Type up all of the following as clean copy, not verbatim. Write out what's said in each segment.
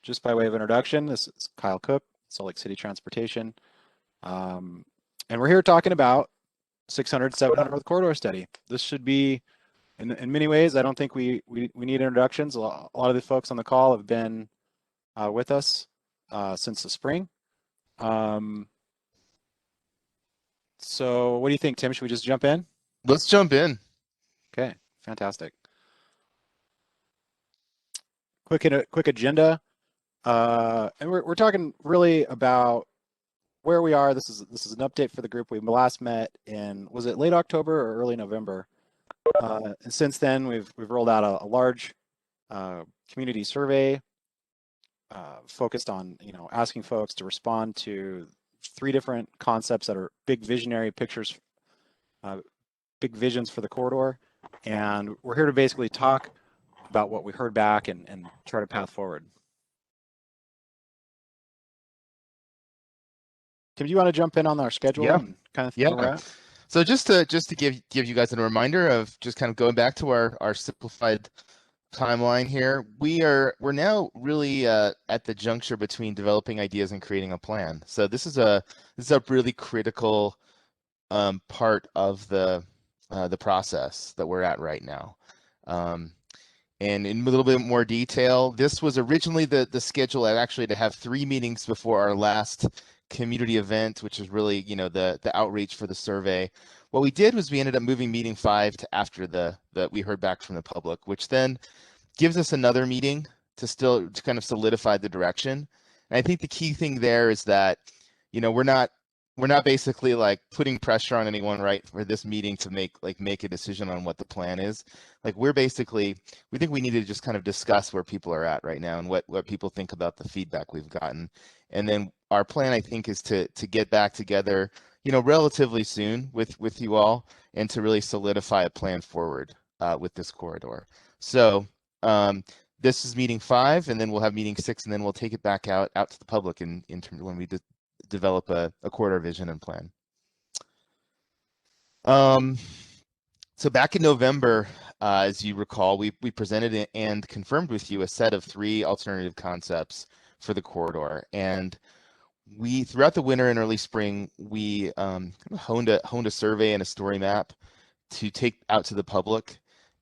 Just by way of introduction, this is Kyle Cook, Salt Lake City Transportation. Um, and we're here talking about 600, 700 North Corridor study. This should be, in many ways, I don't think we need introductions. A lot of the folks on the call have been with us since the spring. So what do you think, Tim? Should we just jump in? Let's jump in. Okay, fantastic. Quick agenda. And we're talking really about where we are. This is an update for the group. We last met in, was it late October or early November? And since then, we've rolled out a large community survey focused on asking folks to respond to 3 different concepts that are big visionary pictures, big visions for the corridor. And we're here to basically talk about what we heard back and chart a path forward. Tim, do you want to jump in on our schedule and kind of where we're at? So just to give you guys a reminder of just kind of going back to our simplified timeline here, we're now really at the juncture between developing ideas and creating a plan. So this is a really critical part of the process that we're at right now. And in a little bit more detail, this was originally the schedule actually to have 3 meetings before our last community event, which is really the outreach for the survey. What we did was we ended up moving meeting 5 to after the we heard back from the public, which then gives us another meeting to kind of solidify the direction. And I think the key thing there is that we're not basically like putting pressure on anyone right for this meeting to make a decision on what the plan is. Like we think we need to just kind of discuss where people are at right now and what people think about the feedback we've gotten. And then our plan, I think, is to get back together, relatively soon with you all and to really solidify a plan forward with this corridor. So this is meeting 5, and then we'll have meeting 6, and then we'll take it back out to the public in terms when we develop a corridor vision and plan. So back in November, as you recall, we presented and confirmed with you a set of 3 alternative concepts for the corridor. And we, throughout the winter and early spring, we honed a survey and a story map to take out to the public.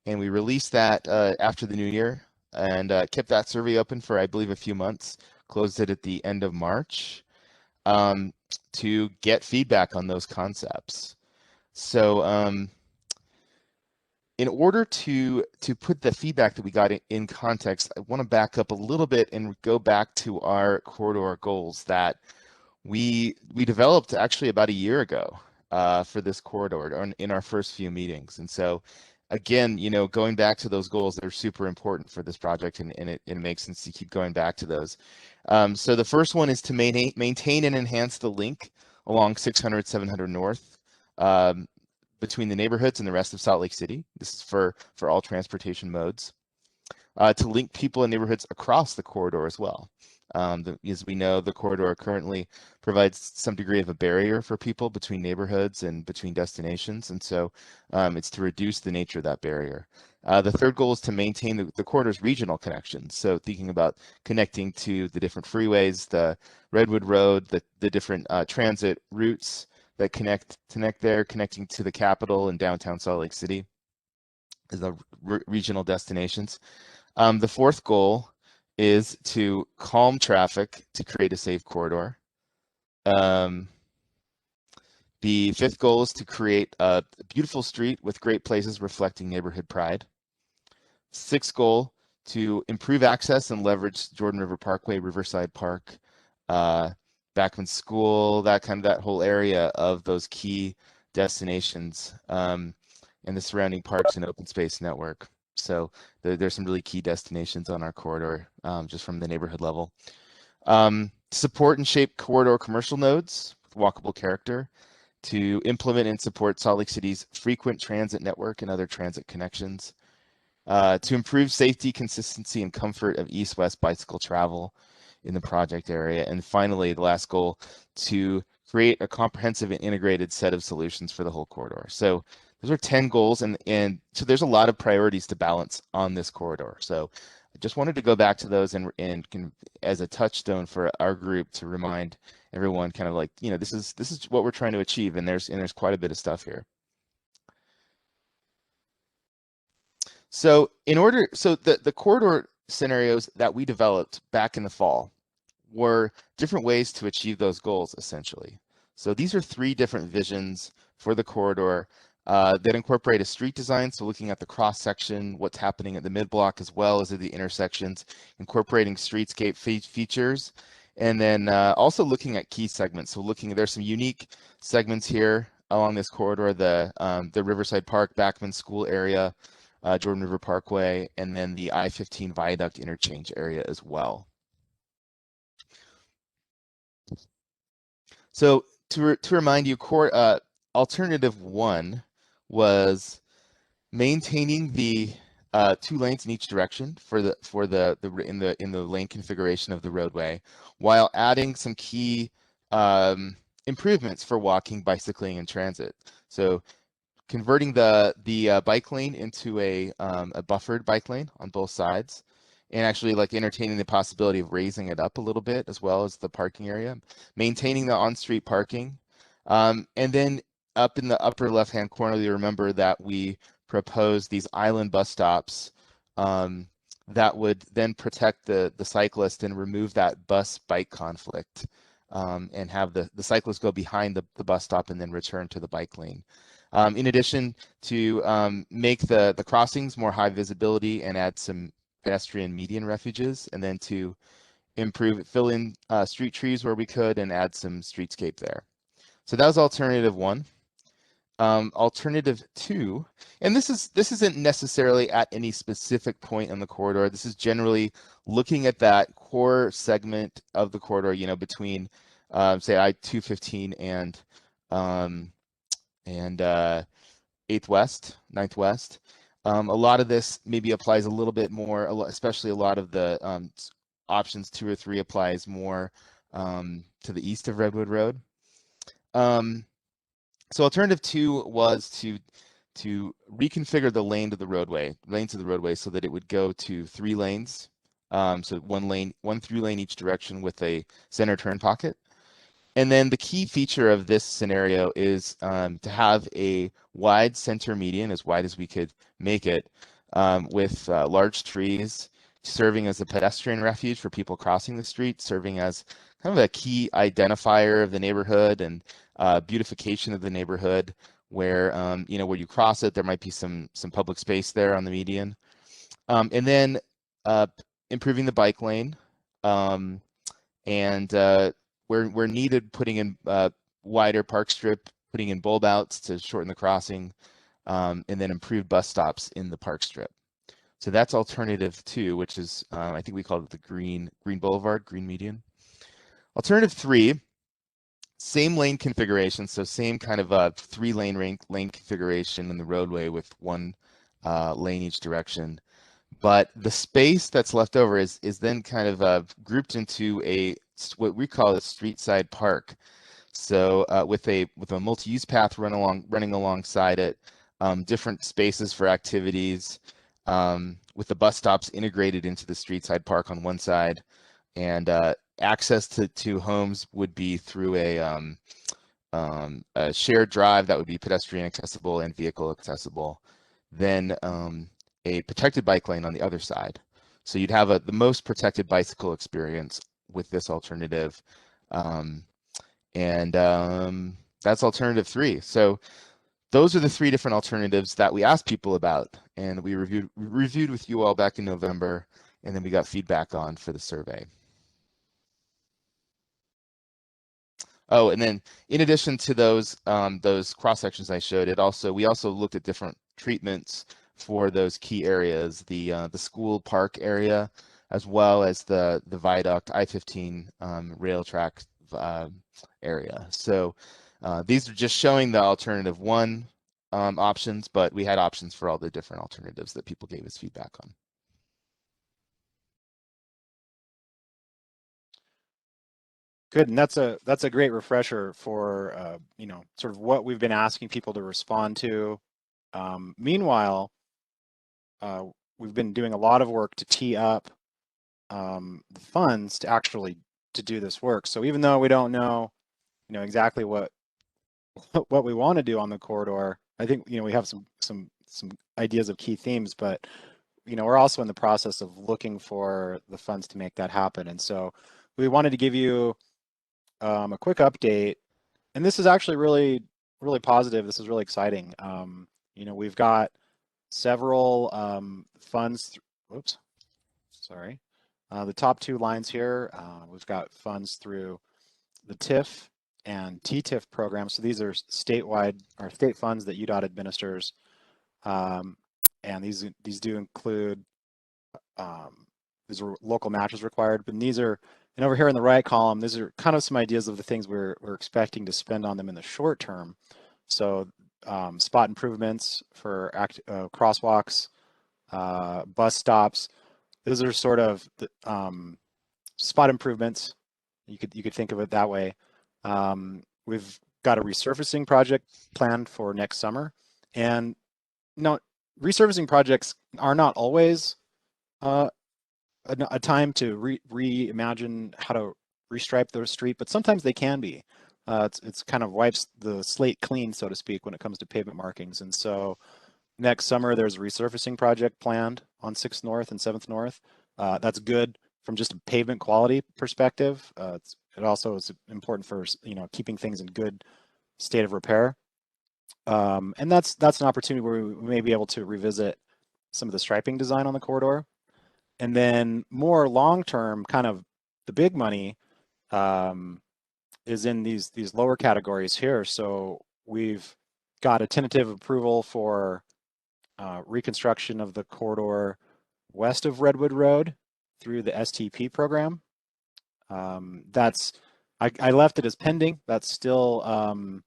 And we released that after the new year and kept that survey open for, I believe, a few months, closed it at the end of March. To get feedback on those concepts. So in order to put the feedback that we got in context, I want to back up a little bit and go back to our corridor goals that we developed actually about a year ago for this corridor in our first few meetings. And so again, going back to those goals, they're super important for this project, and it makes sense to keep going back to those. So the first one is to maintain and enhance the link along 600, 700 North between the neighborhoods and the rest of Salt Lake City. This is for all transportation modes. To link people and neighborhoods across the corridor as well. As we know, the corridor currently provides some degree of a barrier for people between neighborhoods and between destinations, and so it's to reduce the nature of that barrier. The third goal is to maintain the corridor's regional connections, so thinking about connecting to the different freeways, the Redwood Road, the different transit routes that connect there, connecting to the capital and downtown Salt Lake City, the regional destinations. The fourth goal is to calm traffic to create a safe corridor. The fifth goal is to create a beautiful street with great places reflecting neighborhood pride. Sixth goal, to improve access and leverage Jordan River Parkway, Riverside Park, Backman School, that whole area of those key destinations, and the surrounding parks and open space network. So there's some really key destinations on our corridor, just from the neighborhood level. Support and shape corridor commercial nodes with walkable character, to implement and support Salt Lake City's frequent transit network and other transit connections, to improve safety, consistency, and comfort of east-west bicycle travel in the project area. And finally, the last goal, to create a comprehensive and integrated set of solutions for the whole corridor. So those are 10 goals, and so there's a lot of priorities to balance on this corridor. So I just wanted to go back to those and as a touchstone for our group to remind everyone kind of like, this is what we're trying to achieve, and there's quite a bit of stuff here. So the corridor scenarios that we developed back in the fall were different ways to achieve those goals, essentially. So these are 3 different visions for the corridor that incorporate a street design, so looking at the cross section, what's happening at the mid block as well as at the intersections, incorporating streetscape features, and then also looking at key segments. So there's some unique segments here along this corridor, the Riverside Park, Backman School area, Jordan River Parkway, and then the I-15 Viaduct interchange area as well. So to remind you, alternative 1 was maintaining the 2 lanes in each direction in the lane configuration of the roadway, while adding some key improvements for walking, bicycling, and transit. So converting the bike lane into a buffered bike lane on both sides, and actually like entertaining the possibility of raising it up a little bit as well as the parking area, maintaining the on-street parking, and then up in the upper left-hand corner, you remember that we proposed these island bus stops that would then protect the cyclist and remove that bus-bike conflict, and have the cyclist go behind the bus stop and then return to the bike lane. In addition to make the crossings more high visibility and add some pedestrian median refuges, and then to fill in street trees where we could and add some streetscape there. So that was alternative 1. Alternative 2, and this isn't necessarily at any specific point on the corridor. This is generally looking at that core segment of the corridor, between say I-215 and 8th West, 9th West. A lot of this maybe applies a little bit more, especially a lot of the options 2 or 3 applies more to the east of Redwood Road. So alternative 2 was to reconfigure the lanes of the roadway so that it would go to 3 lanes. So one through lane each direction with a center turn pocket. And then the key feature of this scenario is to have a wide center median, as wide as we could make it, with large trees serving as a pedestrian refuge for people crossing the street, serving as kind of a key identifier of the neighborhood and beautification of the neighborhood, where where you cross it, there might be some public space there on the median, and then improving the bike lane, and where needed, putting in wider park strip, putting in bulb outs to shorten the crossing, and then improved bus stops in the park strip. So that's alternative 2, which is I think we called it the green boulevard, green median. Alternative 3, same lane configuration, so same kind of 3-lane lane configuration in the roadway with 1 lane each direction. But the space that's left over is then kind of grouped into what we call a street side park. So with a multi-use path running alongside it, different spaces for activities, with the bus stops integrated into the street side park on one side, and access to homes would be through a shared drive that would be pedestrian accessible and vehicle accessible. Then a protected bike lane on the other side. So you'd have the most protected bicycle experience with this alternative. That's alternative 3. So those are the 3 different alternatives that we asked people about, and we reviewed with you all back in November, and then we got feedback on for the survey. Oh, and then in addition to those cross sections I showed, we also looked at different treatments for those key areas, the school park area, as well as the viaduct I-15 rail track area. So these are just showing the alternative 1 options, but we had options for all the different alternatives that people gave us feedback on. Good, and that's a great refresher for sort of what we've been asking people to respond to. Meanwhile, we've been doing a lot of work to tee up the funds to actually to do this work. So even though we don't know, exactly what what we want to do on the corridor, I think we have some ideas of key themes, but we're also in the process of looking for the funds to make that happen. And so we wanted to give you a quick update. And this is actually really positive. This is really exciting. We've got several funds. Whoops, sorry. The top two lines here, we've got funds through the TIF and TTIF programs. So these are statewide or state funds that UDOT administers. And these do include these are local matches required, but these are, and over here in the right column, these are kind of some ideas of the things we're expecting to spend on them in the short term. So spot improvements for crosswalks, bus stops. Those are sort of the, spot improvements. You could think of it that way. We've got a resurfacing project planned for next summer, and no, resurfacing projects are not always a time to reimagine how to restripe the street, but sometimes they can be. It's kind of wipes the slate clean, so to speak, when it comes to pavement markings. And so next summer, there's a resurfacing project planned on 6th North and 7th North. That's good from just a pavement quality perspective. It also is important for keeping things in good state of repair. And that's an opportunity where we may be able to revisit some of the striping design on the corridor. And then more long-term, kind of the big money is in these lower categories here. So we've got a tentative approval for reconstruction of the corridor west of Redwood Road through the STP program. I left it as pending. That's still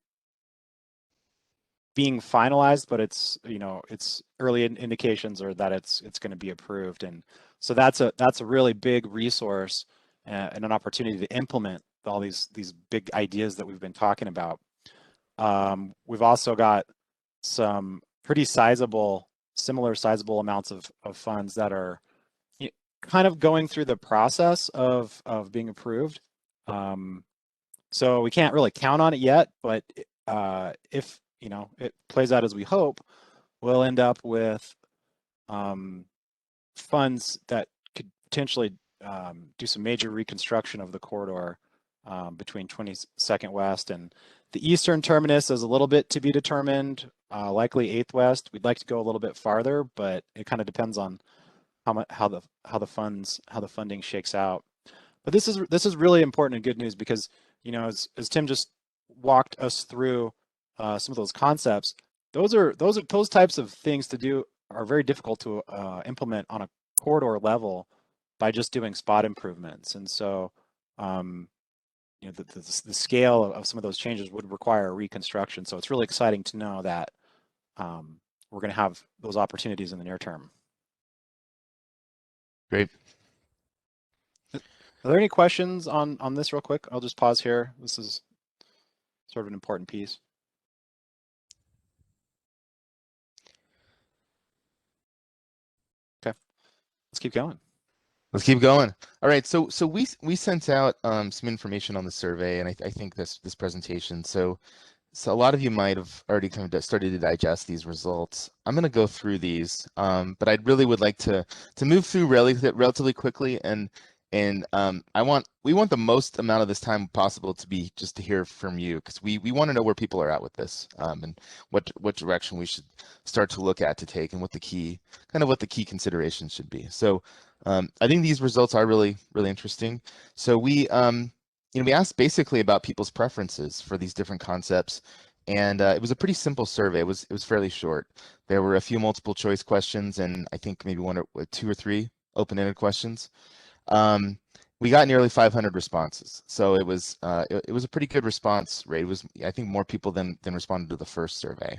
being finalized, but it's it's early indications are that it's going to be approved, and so that's a really big resource and an opportunity to implement all these big ideas that we've been talking about. We've also got some pretty similar sizable amounts of funds that are kind of going through the process of being approved. So we can't really count on it yet, but if it plays out as we hope, we'll end up with funds that could potentially do some major reconstruction of the corridor between 22nd West and the eastern terminus is a little bit to be determined, likely 8th West. We'd like to go a little bit farther, but it kind of depends on how the funding shakes out. But this is really important and good news because as Tim just walked us through some of those concepts, those types of things to do are very difficult to implement on a corridor level by just doing spot improvements. And so the scale of some of those changes would require a reconstruction. So it's really exciting to know that we're going to have those opportunities in the near term. Great. Are there any questions on this real quick? I'll just pause here. This is sort of an important piece. Okay, let's keep going. Let's keep going. All right, so we sent out some information on the survey, and I think this presentation. So a lot of you might have already kind of started to digest these results. I'm going to go through these, but I really would like to move through relatively quickly, and we want the most amount of this time possible to be just to hear from you, because we want to know where people are at with this, and what direction we should start to look at to take, and what the key considerations should be. So I think these results are really interesting. So we we asked basically about people's preferences for these different concepts, and it was a pretty simple survey. It was fairly short. There were a few multiple choice questions, and I think maybe two or three open-ended questions. We got nearly 500 responses, so it was a pretty good response rate. It was, I think, more people than responded to the first survey.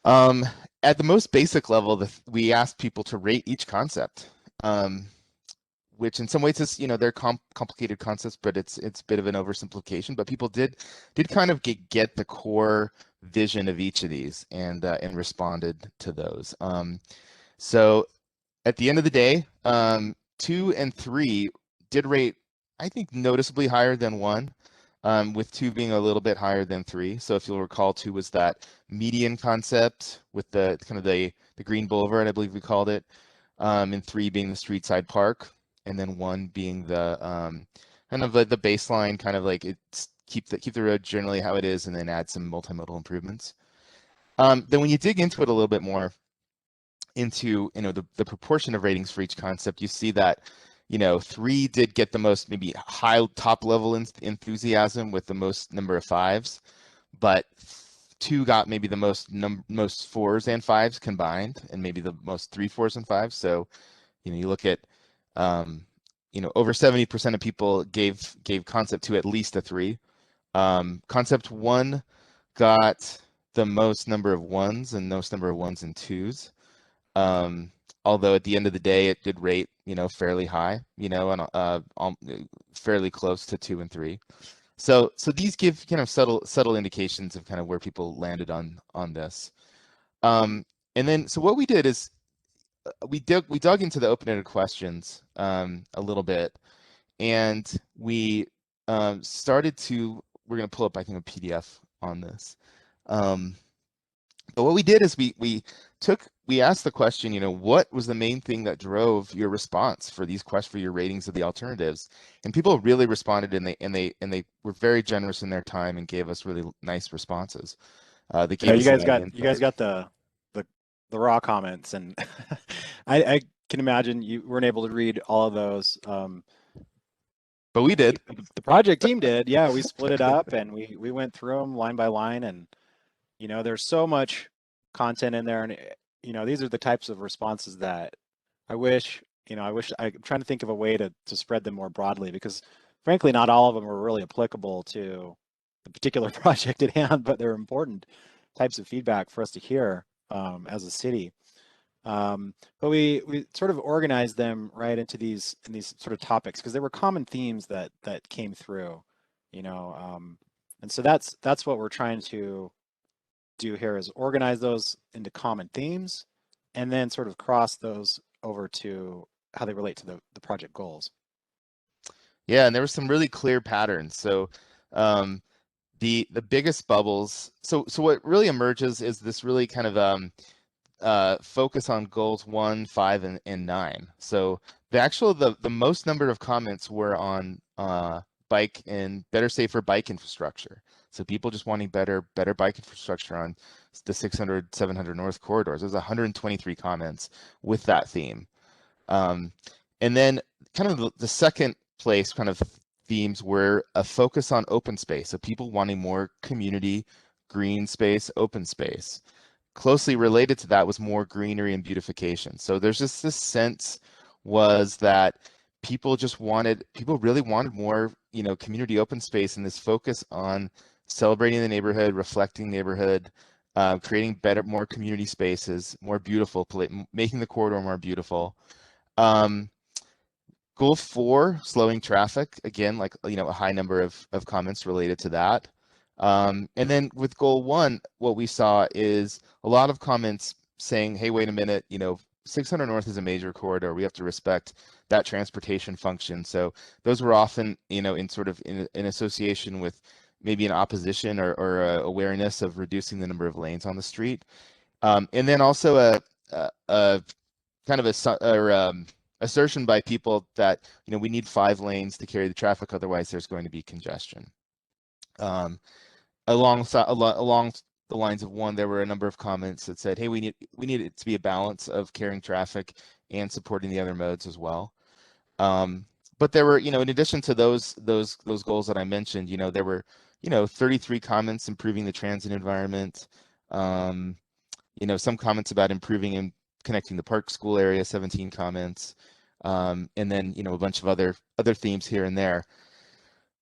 At the most basic level, we asked people to rate each concept, which in some ways is, they're complicated concepts, but it's a bit of an oversimplification. But people did kind of get the core vision of each of these and responded to those. So at the end of the day, 2 and 3 did rate, I think, noticeably higher than 1, with 2 being a little bit higher than 3. So if you'll recall, 2 was that median concept with the kind of the green boulevard, I believe we called it, and 3 being the street side park, and then 1 being the kind of like the baseline, kind of like it's keep the road generally how it is, and then add some multimodal improvements. Then when you dig into it a little bit more, into the proportion of ratings for each concept, you see that 3 did get the most maybe high top level enthusiasm with the most number of 5s, but 2 got maybe the most 4s and 5s combined, and maybe the most 3 4s and 5s. So you look at over 70% of people gave concept 2 at least a 3. Concept 1 got the most number of 1s and most number of 1s and 2s. Although at the end of the day, it did rate, fairly high, and fairly close to 2 and 3. So these give kind of subtle indications of kind of where people landed on this. And then so what we did is we dug into the open-ended questions a little bit, and we started to we're going to pull up, I think, a PDF on this. But what we did is we asked the question, what was the main thing that drove your response for these questions, for your ratings of the alternatives? And people really responded, and they were very generous in their time and gave us really nice responses. They Yeah, gave us a lot of you guys insight. got the raw comments, and I can imagine you weren't able to read all of those. But we did. The project team did. Yeah, we split it up and we went through them line by line, and there's so much content in there, and these are the types of responses that I wish, I'm trying to think of a way to spread them more broadly, because frankly, not all of them are really applicable to the particular project at hand, but they're important types of feedback for us to hear as a city. But we sort of organized them right into these sort of topics, because there were common themes that came through, and so that's what we're trying to do here, is organize those into common themes, and then sort of cross those over to how they relate to the project goals. Yeah, and there were some really clear patterns. So um, the biggest bubbles. So what really emerges is this really kind of focus on goals 1, 5, and 9. So the most number of comments were on bike and better, safer bike infrastructure. So people just wanting better bike infrastructure on the 600, 700 North corridors. There's 123 comments with that theme. And then kind of the second place kind of themes were a focus on open space. So people wanting more community, green space, open space. Closely related to that was more greenery and beautification. So there's just this sense was that people really wanted more, community open space, and this focus on celebrating the neighborhood, reflecting neighborhood, creating more community spaces, more beautiful, making the corridor more beautiful. Um, Goal 4, slowing traffic. Again, like, a high number of comments related to that. And then with goal 1, what we saw is a lot of comments saying, hey, wait a minute, 600 North is a major corridor. We have to respect that transportation function. So those were often, in sort of in association with maybe an opposition or awareness of reducing the number of lanes on the street. And then also a kind of assertion by people that we need 5 lanes to carry the traffic, otherwise there's going to be congestion. Along the lines of 1, there were a number of comments that said, hey, we need it to be a balance of carrying traffic and supporting the other modes as well. But there were, in addition to those goals that I mentioned, there were 33 comments improving the transit environment. Some comments about improving and connecting the park school area, 17 comments, and then a bunch of other themes here and there.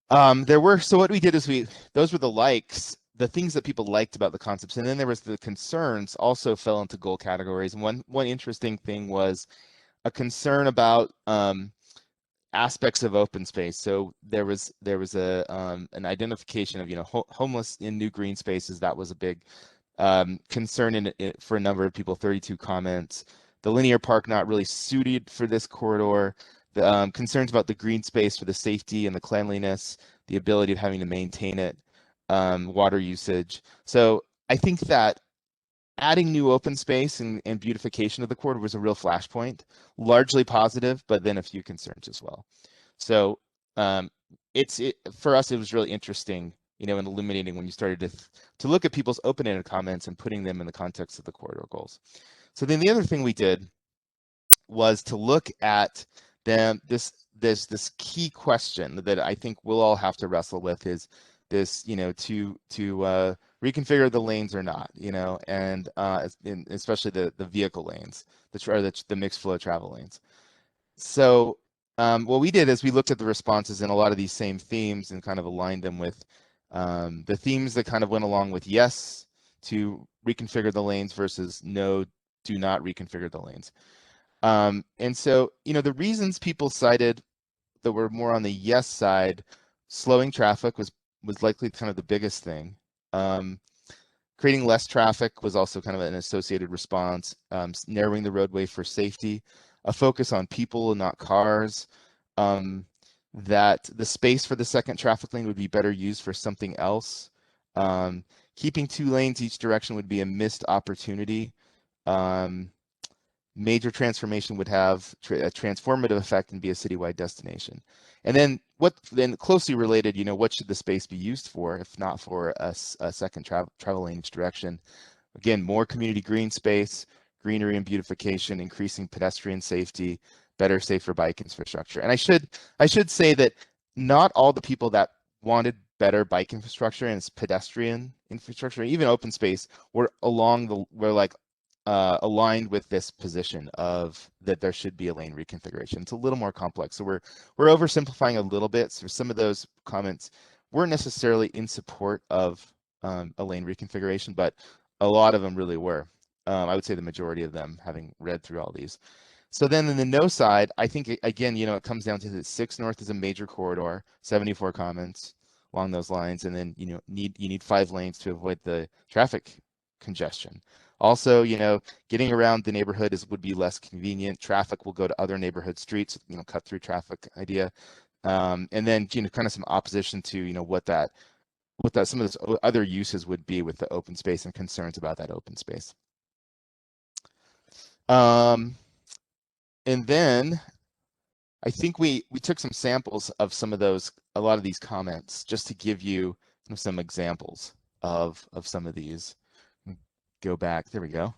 So what we did is those were the likes, the things that people liked about the concepts, and then there was the concerns also fell into goal categories. And one interesting thing was a concern about aspects of open space. So there was an identification of homeless in new green spaces. That was a big concern for a number of people, 32 comments. the linear park not really suited for this corridor, the concerns about the green space for the safety and the cleanliness, the ability of having to maintain it, water usage. So I think that adding new open space and beautification of the corridor was a real flashpoint, largely positive, but then a few concerns as well. So for us, it was really interesting, you know, and illuminating when you started to look at people's open-ended comments and putting them in the context of the corridor goals. So then the other thing we did was to look at them, this key question that I think we'll all have to wrestle with is this, you know, to reconfigure the lanes or not, you know, and especially the vehicle lanes, the mixed flow travel lanes. So what we did is we looked at the responses in a lot of these same themes and kind of aligned them with the themes that kind of went along with yes to reconfigure the lanes versus no, do not reconfigure the lanes. And so, you know, the reasons people cited that were more on the yes side, slowing traffic was likely kind of the biggest thing. Creating less traffic was also kind of an associated response. Narrowing the roadway for safety, a focus on people and not cars. That the space for the second traffic lane would be better used for something else. Keeping 2 lanes each direction would be a missed opportunity. Major transformation would have a transformative effect and be a citywide destination. And then closely related, you know, what should the space be used for if not for a second travel lane each direction? Again, more community green space, greenery and beautification, increasing pedestrian safety, better, safer bike infrastructure. And I should say that not all the people that wanted better bike infrastructure and pedestrian infrastructure, even open space, were aligned with this position of that there should be a lane reconfiguration. It's a little more complex. So we're oversimplifying a little bit. So some of those comments weren't necessarily in support of a lane reconfiguration, but a lot of them really were. I would say the majority of them, having read through all these. So then in the no side, I think, again, you know, it comes down to the 6 North is a major corridor, 74 comments along those lines. And then, you know, you need 5 lanes to avoid the traffic congestion. Also, you know, getting around the neighborhood would be less convenient. Traffic will go to other neighborhood streets, you know, cut through traffic idea. And then, you know, kind of some opposition to, you know, what some of those other uses would be with the open space and concerns about that open space. And then I think we took some samples of a lot of these comments just to give you some examples of some of these. Go back, there we go.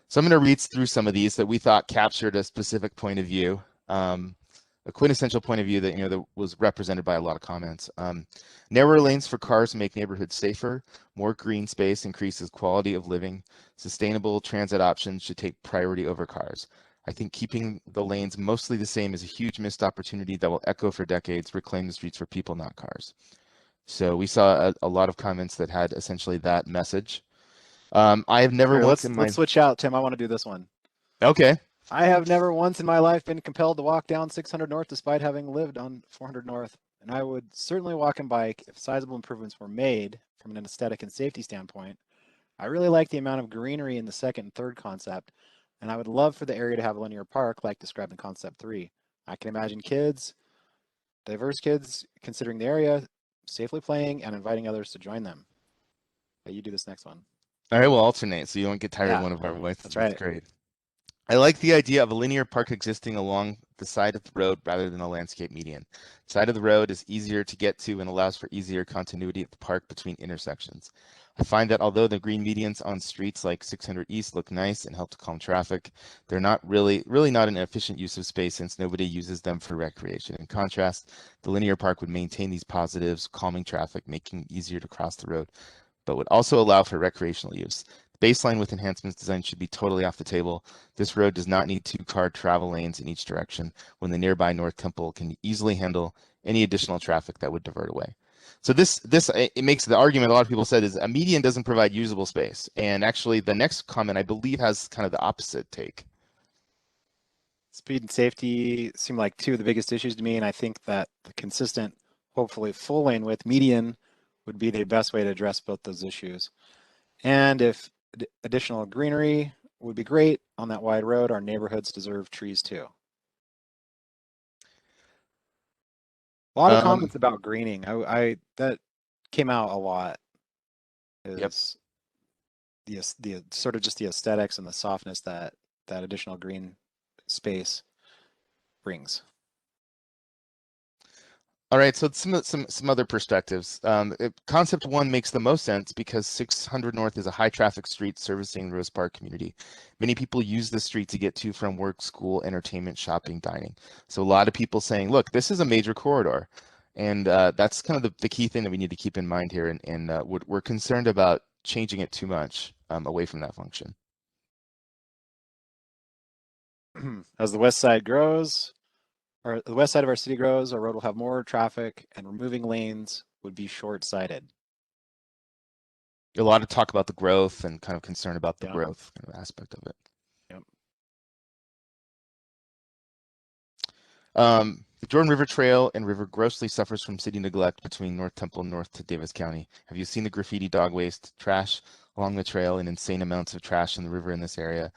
So I'm going to read through some of these that we thought captured a specific point of view, a quintessential point of view that, you know, that was represented by a lot of comments. Narrower lanes for cars make neighborhoods safer. More green space increases quality of living. Sustainable transit options should take priority over cars. I think keeping the lanes mostly the same is a huge missed opportunity that will echo for decades. Reclaim the streets for people, not cars. So we saw a lot of comments that had essentially that message. I have never once in my... Let's switch out, Tim. I want to do this one. Okay. I have never once in my life been compelled to walk down 600 North despite having lived on 400 North, and I would certainly walk and bike if sizable improvements were made from an aesthetic and safety standpoint. I really like the amount of greenery in the second and third concept, and I would love for the area to have a linear park like described in concept 3. I can imagine diverse kids, considering the area, safely playing and inviting others to join them. Okay, you do this next one. All right, we'll alternate so you don't get tired of one of our voices. That's right. That's great. I like the idea of a linear park existing along the side of the road rather than a landscape median. The side of the road is easier to get to and allows for easier continuity of the park between intersections. I find that although the green medians on streets like 600 East look nice and help to calm traffic, they're not really not an efficient use of space since nobody uses them for recreation. In contrast, the linear park would maintain these positives, calming traffic, making it easier to cross the road, but would also allow for recreational use. The baseline with enhancements design should be totally off the table. This road does not need 2-car travel lanes in each direction when the nearby North Temple can easily handle any additional traffic that would divert away. So it makes the argument a lot of people said is a median doesn't provide usable space. And actually the next comment I believe has kind of the opposite take. Speed and safety seem like 2 of the biggest issues to me, and I think that the consistent, hopefully full lane width median would be the best way to address both those issues. And if additional greenery would be great on that wide road. Our neighborhoods deserve trees too. A lot of Um, comments about greening. I that came out a lot yep. is the sort of just the aesthetics and the softness that that additional green space brings. All right, so some other perspectives. Concept one makes the most sense because 600 North is a high traffic street servicing Rose Park community. Many people use the street to get to from work, school, entertainment, shopping, dining. So a lot of people saying, look, this is a major corridor. And that's kind of the key thing that we need to keep in mind here. And we're concerned about changing it too much away from that function. As the west side grows, or the west side of our city grows, our road will have more traffic, and removing lanes would be short-sighted. A lot of talk about the growth and kind of concern about the Yeah. growth kind of aspect of it. Yep. The Jordan River Trail and River grossly suffers from city neglect between North Temple and north to Davis County. Have you seen the graffiti, dog waste, trash along the trail, and insane amounts of trash in the river in this area?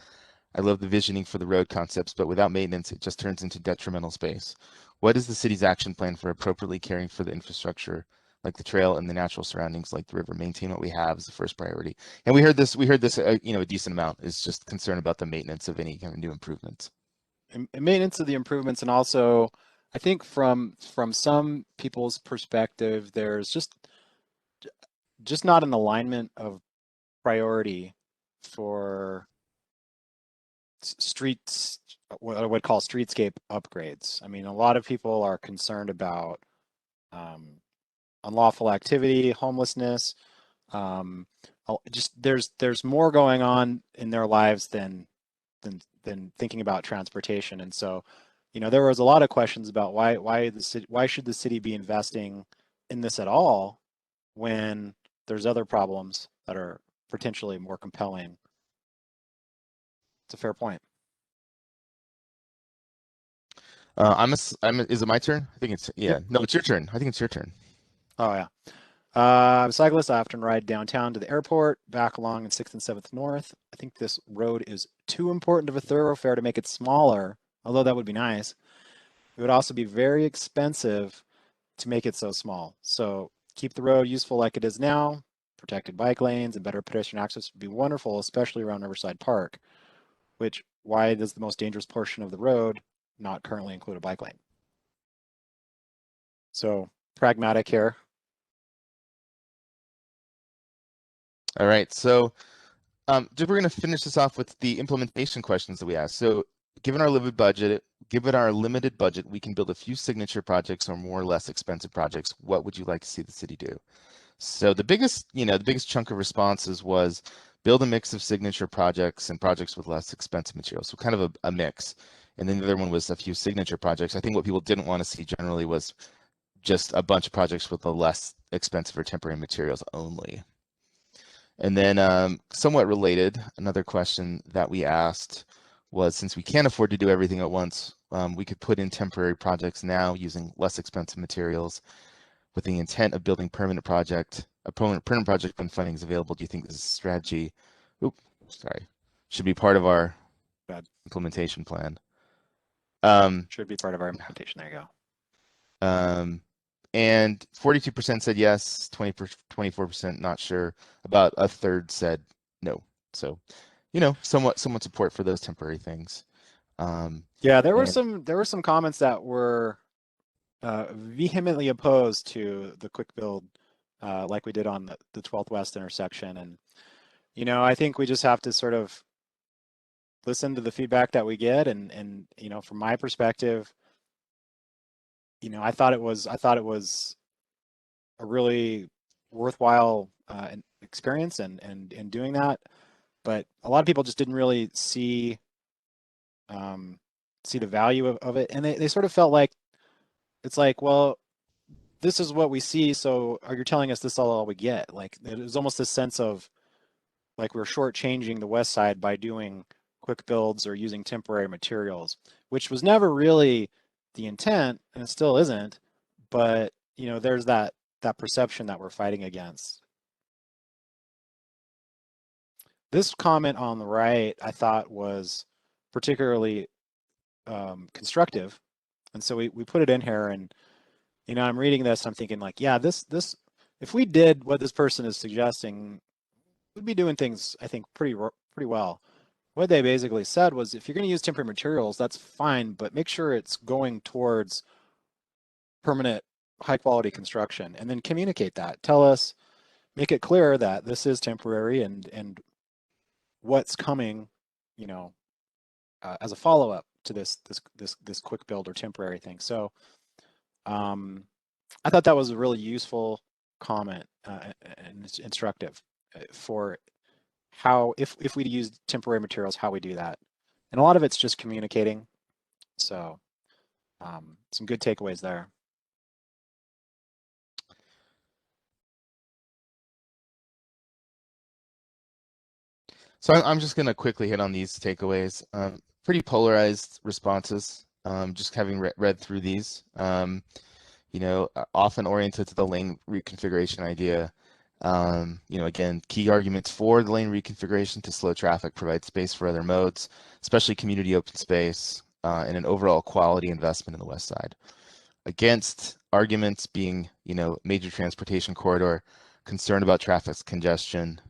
I love the visioning for the road concepts, but without maintenance, it just turns into detrimental space. What is the city's action plan for appropriately caring for the infrastructure, like the trail and the natural surroundings, like the river? Maintain what we have is the first priority. And we heard this, a decent amount is just concern about the maintenance of any kind of new improvements. And maintenance of the improvements, and also I think from some people's perspective, there's just not an alignment of priority for streets, what I would call streetscape upgrades. I mean, a lot of people are concerned about um, unlawful activity, homelessness. Um, just there's more going on in their lives than thinking about transportation. And so, there was a lot of questions about why should the city be investing in this at all when there's other problems that are potentially more compelling. It's a fair point. Is it my turn? I think it's, Yep. yeah. No, it's your turn. I think it's your turn. Oh yeah. I'm a cyclist. I often ride downtown to the airport, back along in 6th and 7th North. I think this road is too important of a thoroughfare to make it smaller, although that would be nice. It would also be very expensive to make it so small. So keep the road useful like it is now. Protected bike lanes and better pedestrian access would be wonderful, especially around Riverside Park, which why does the most dangerous portion of the road not currently include a bike lane? So pragmatic here. All right. So we're going to finish this off with the implementation questions that we asked. So given our limited budget, we can build a few signature projects or more or less expensive projects. What would you like to see the city do? So the biggest chunk of responses was build a mix of signature projects and projects with less expensive materials. So kind of a mix. And then the other one was a few signature projects. I think what people didn't want to see generally was just a bunch of projects with the less expensive or temporary materials only. And then somewhat related, another question that we asked was, since we can't afford to do everything at once, we could put in temporary projects now using less expensive materials with the intent of building a permanent project when funding is available. Do you think this strategy, should be part of our Bad. implementation plan? Um, Should be part of our implementation. There you go. And 42% said yes, 24% not sure. About a third said no. So, somewhat support for those temporary things. Yeah, there were And some comments that were vehemently opposed to the quick build, like we did on the 12th West intersection. And I think we just have to sort of listen to the feedback that we get. And from my perspective, I thought it was a really worthwhile experience and in doing that. But a lot of people just didn't really um, see the value of it, and they sort of felt like it's like, well, this is what we see, so are you telling us this is all we get? Like it was almost this sense of like we're shortchanging the west side by doing quick builds or using temporary materials, which was never really the intent, and it still isn't. But there's that perception that we're fighting against. this comment on the right I thought was particularly constructive, and so we put it in here. And I'm reading this, I'm thinking like, yeah, this if we did what this person is suggesting, we'd be doing things, I think, pretty well. What they basically said was, if you're going to use temporary materials, that's fine, but make sure it's going towards permanent, high quality construction, and then communicate that. Tell us, make it clear that this is temporary, and what's coming, you know, as a follow up to this quick build or temporary thing. So I thought that was a really useful comment, and it's instructive for how, if we use temporary materials, how we do that. And a lot of it's just communicating. So some good takeaways there. So I'm just going to quickly hit on these takeaways. Pretty polarized responses. Just having read through these, often oriented to the lane reconfiguration idea. Again, key arguments for the lane reconfiguration: to slow traffic, provide space for other modes, especially community open space, and an overall quality investment in the west side. Against arguments being, major transportation corridor, concern about traffic congestion,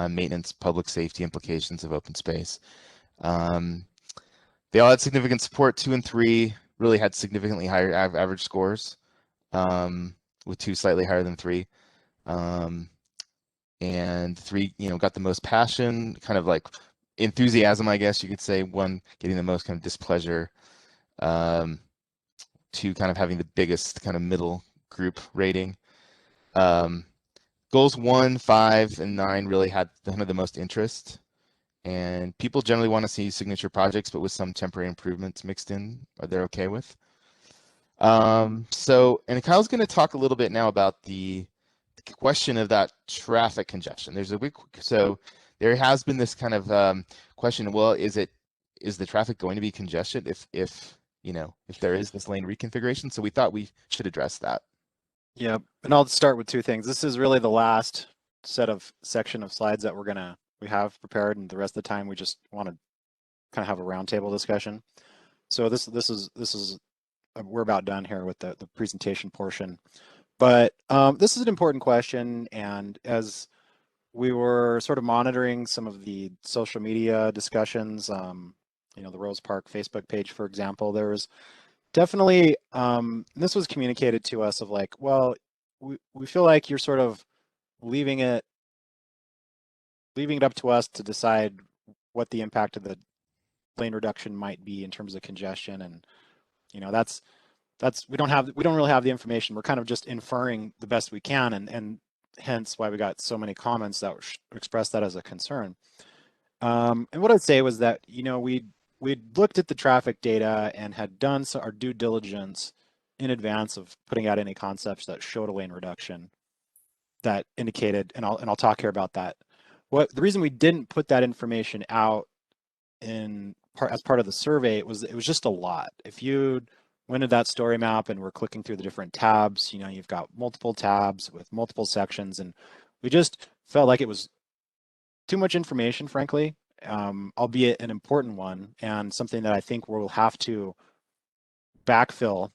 maintenance, public safety implications of open space. They all had significant support. 2 and 3 really had significantly higher average scores, with 2 slightly higher than 3. And 3, got the most passion, kind of like enthusiasm, I guess you could say. 1 getting the most kind of displeasure. 2 kind of having the biggest kind of middle group rating. Goals 1, 5, and 9 really had kind of the most interest. And people generally want to see signature projects, but with some temporary improvements mixed in, they're okay with. And Kyle's going to talk a little bit now about the question of that traffic congestion. So there has been this kind of question. Well, is the traffic going to be congested if there is this lane reconfiguration? So we thought we should address that. Yeah, and I'll start with 2 things. This is really the last section of slides that we have prepared, and the rest of the time we just want to kind of have a roundtable discussion. So this is we're about done here with the presentation portion. But this is an important question, and as we were sort of monitoring some of the social media discussions, the Rose Park Facebook page, for example, there was definitely, this was communicated to us of like, well, we feel like you're sort of leaving it up to us to decide what the impact of the lane reduction might be in terms of congestion. And that's we don't really have the information. We're kind of just inferring the best we can, and hence why we got so many comments that expressed that as a concern. And what I'd say was that we'd looked at the traffic data and had done our due diligence in advance of putting out any concepts that showed a lane reduction that indicated, and I'll talk here about that. The reason we didn't put that information out as part of the survey was it was just a lot. If you went to that story map and we're clicking through the different tabs, you've got multiple tabs with multiple sections, and we just felt like it was too much information, frankly, albeit an important one, and something that I think we'll have to backfill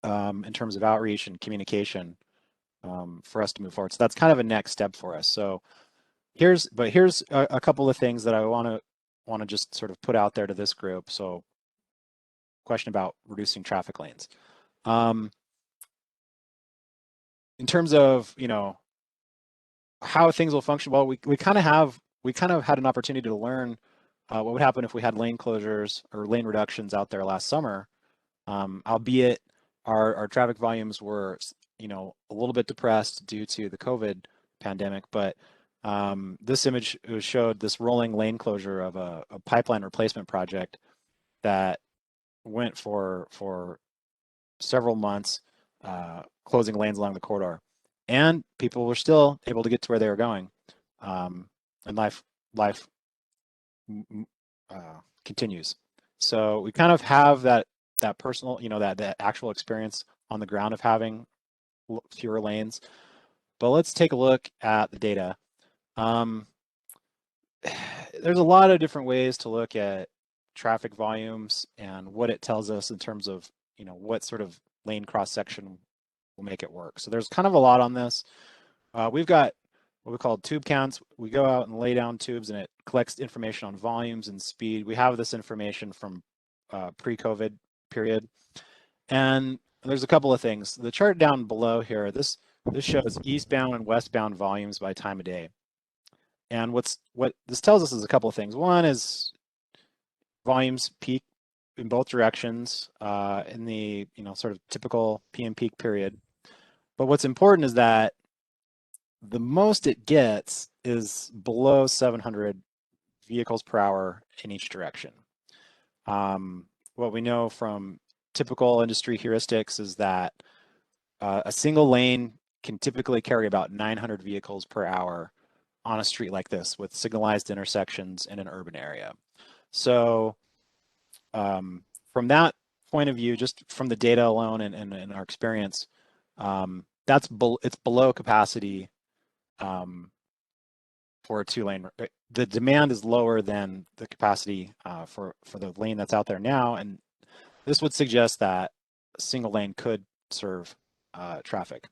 in terms of outreach and communication for us to move forward. So that's kind of a next step for us. So here's a couple of things that I want to just sort of put out there to this group. So question about reducing traffic lanes. In terms of, how things will function, well, we kind of had an opportunity to learn what would happen if we had lane closures or lane reductions out there last summer, albeit our traffic volumes were, a little bit depressed due to the COVID pandemic. But this image showed this rolling lane closure of a pipeline replacement project that went for several months, closing lanes along the corridor, and people were still able to get to where they were going, and life continues. So we kind of have that personal, that actual experience on the ground of having fewer lanes. But let's take a look at the data. there's a lot of different ways to look at traffic volumes and what it tells us in terms of, what sort of lane cross section will make it work. So there's kind of a lot on this. We've got what we call tube counts. We go out and lay down tubes and it collects information on volumes and speed. We have this information from pre-COVID period. And there's a couple of things. The chart down below here, this shows eastbound and westbound volumes by time of day. And what this tells us is a couple of things. One is volumes peak in both directions in the sort of typical PM peak period. But what's important is that the most it gets is below 700 vehicles per hour in each direction. What we know from typical industry heuristics is that a single lane can typically carry about 900 vehicles per hour on a street like this with signalized intersections in an urban area. So from that point of view, just from the data alone and our experience, it's below capacity for a two-lane. The demand is lower than the capacity for the lane that's out there now, and this would suggest that a single lane could serve traffic.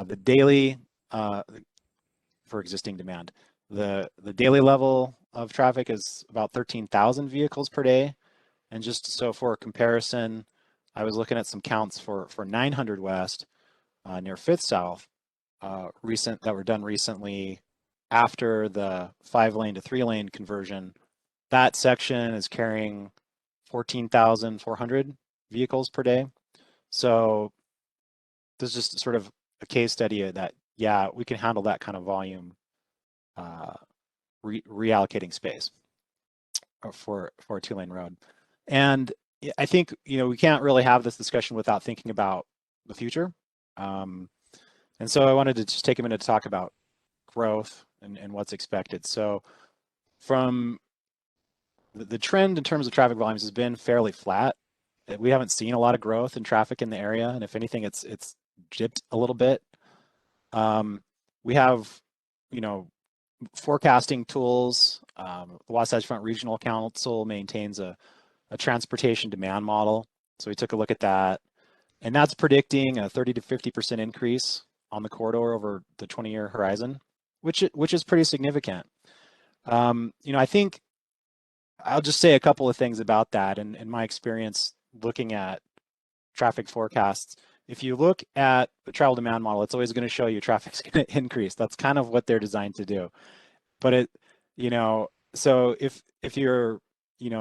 The daily for existing demand, the daily level of traffic is about 13,000 vehicles per day, and just so for comparison, I was looking at some counts for 900 West near 5th South, that were done recently after the 5-lane to 3-lane conversion. That section is carrying 14,400 vehicles per day. So this is just sort of a case study that, yeah, we can handle that kind of volume, reallocating space for a 2-lane road. And I think, we can't really have this discussion without thinking about the future. And so I wanted to just take a minute to talk about growth and what's expected. So from the trend in terms of traffic volumes has been fairly flat. We haven't seen a lot of growth in traffic in the area, and if anything, it's dipped a little bit. We have, forecasting tools. The Wasatch Front Regional Council maintains a transportation demand model. So we took a look at that, and that's predicting a 30 to 50% increase on the corridor over the 20-year horizon, which is pretty significant. I think I'll just say a couple of things about that. And in my experience looking at traffic forecasts, if you look at the travel demand model, it's always going to show you traffic's going to increase. That's kind of what they're designed to do. But so if you're,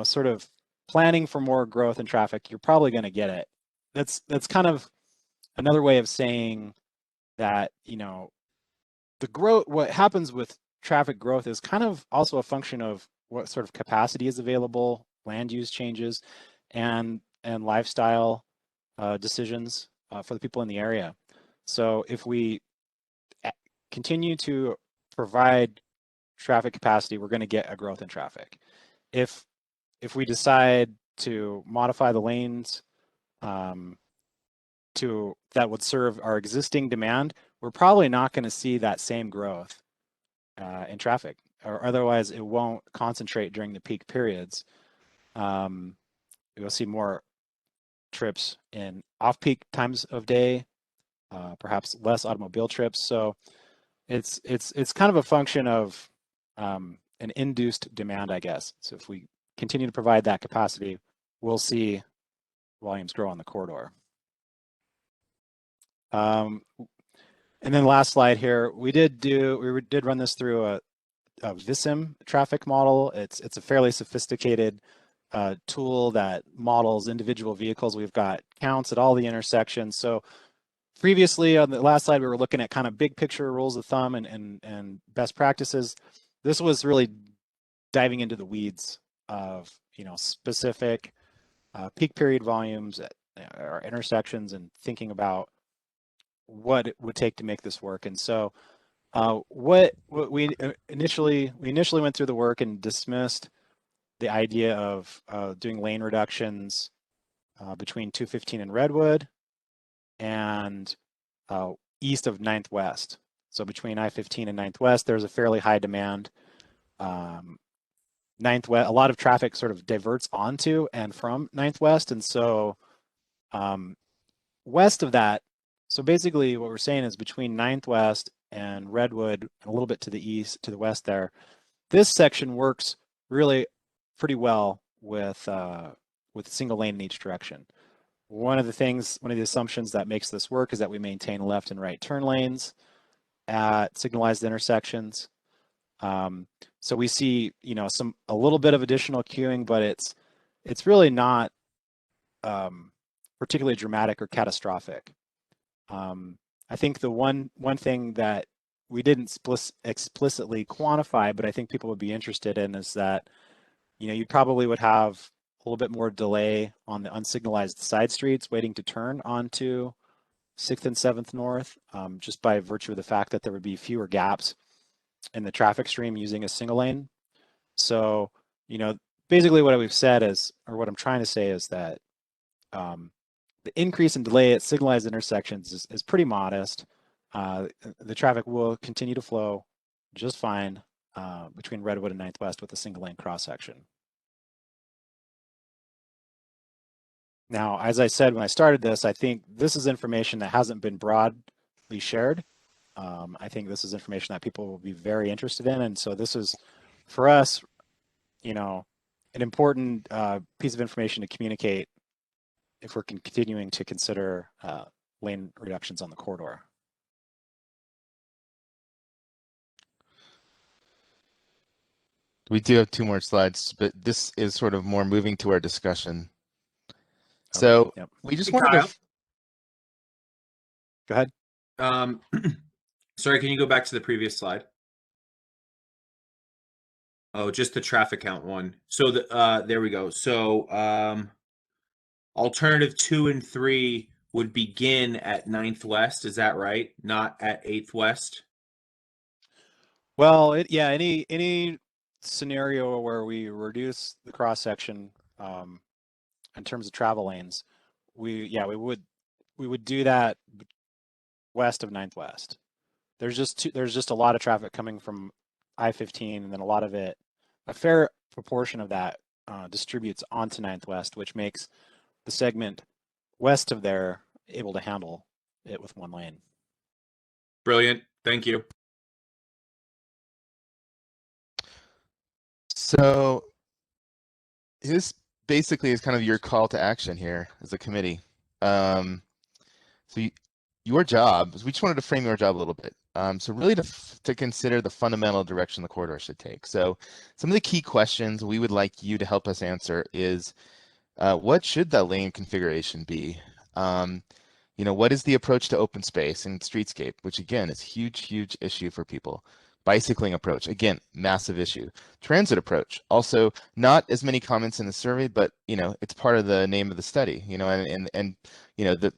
sort of planning for more growth in traffic, you're probably going to get it. That's kind of another way of saying that, the growth, what happens with traffic growth is kind of also a function of what sort of capacity is available, land use changes, and lifestyle decisions for the people in the area. So if we continue to provide traffic capacity, we're going to get a growth in traffic. If we decide to modify the lanes that would serve our existing demand, we're probably not going to see that same growth in traffic, or otherwise it won't concentrate during the peak periods. You'll see more trips in off-peak times of day, perhaps less automobile trips. So it's kind of a function of an induced demand, I guess. So if we continue to provide that capacity, we'll see volumes grow on the corridor. And then last slide here, we did run this through a VISIM traffic model. It's a fairly sophisticated tool that models individual vehicles. We've got counts at all the intersections. So previously on the last slide, we were looking at kind of big picture rules of thumb and best practices. This was really diving into the weeds of specific peak period volumes at our intersections and thinking about what it would take to make this work. And so what we initially went through the work and dismissed the idea of doing lane reductions between 215 and Redwood and east of 9th West. So between I-15 and 9th West, there's a fairly high demand. Ninth West. A lot of traffic sort of diverts onto and from Ninth West, and so um, west of that. So basically, what we're saying is between Ninth West and Redwood, and a little bit to the east, to the west there, this section works really pretty well with single lane in each direction. One of the assumptions that makes this work is that we maintain left and right turn lanes at signalized intersections. So we see, a little bit of additional queuing, but it's really not particularly dramatic or catastrophic. I think the one thing that we didn't explicitly quantify, but I think people would be interested in is that, you probably would have a little bit more delay on the unsignalized side streets waiting to turn onto 6th and 7th North, just by virtue of the fact that there would be fewer gaps in the traffic stream using a single lane. So, basically what we've said is, or what I'm trying to say is that the increase in delay at signalized intersections is pretty modest. The traffic will continue to flow just fine between Redwood and Ninth West with a single lane cross section. Now, as I said when I started this, I think this is information that hasn't been broadly shared. I think this is information that people will be very interested in. And so this is, for us, an important piece of information to communicate if we're continuing to consider lane reductions on the corridor. We do have 2 more slides, but this is sort of more moving to our discussion. So okay, yep. we just Hey, wanted Kyle. to. Go ahead. Sorry, can you go back to the previous slide? Oh, just the traffic count one. So there we go. So alternative 2 and 3 would begin at 9th West. Is that right? Not at 8th West? Well, any scenario where we reduce the cross section in terms of travel lanes, we would do that west of 9th West. There's just a lot of traffic coming from I-15, and then a fair proportion of that distributes onto 9th West, which makes the segment west of there able to handle it with one lane. Brilliant. Thank you. So this basically is kind of your call to action here as a committee. So your job, we just wanted to frame your job a little bit. So really to consider the fundamental direction the corridor should take. So some of the key questions we would like you to help us answer is, what should the lane configuration be? What is the approach to open space and streetscape, which again is huge issue for people. Bicycling approach, again, massive issue. Transit approach, also not as many comments in the survey, but it's part of the name of the study. And the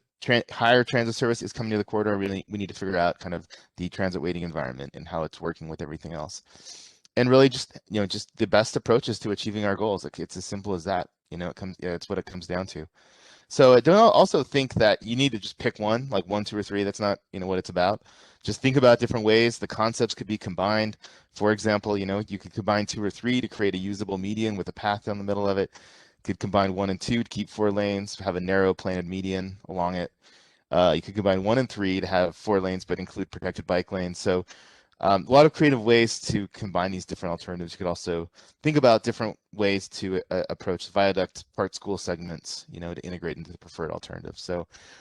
higher transit service is coming to the corridor. Really, we need to figure out kind of the transit waiting environment and how it's working with everything else. And really, just the best approaches to achieving our goals. It's as simple as that. It's what it comes down to. So don't also think that you need to just pick one, like 1, 2, or 3. That's not what it's about. Just think about different ways the concepts could be combined. For example, you could combine 2 or 3 to create a usable median with a path down the middle of it. You could combine 1 and 2 to keep 4 lanes, have a narrow planted median along it. You could combine 1 and 3 to have 4 lanes but include protected bike lanes. So a lot of creative ways to combine these different alternatives. You could also think about different ways to approach viaduct part school segments, to integrate into the preferred alternative. So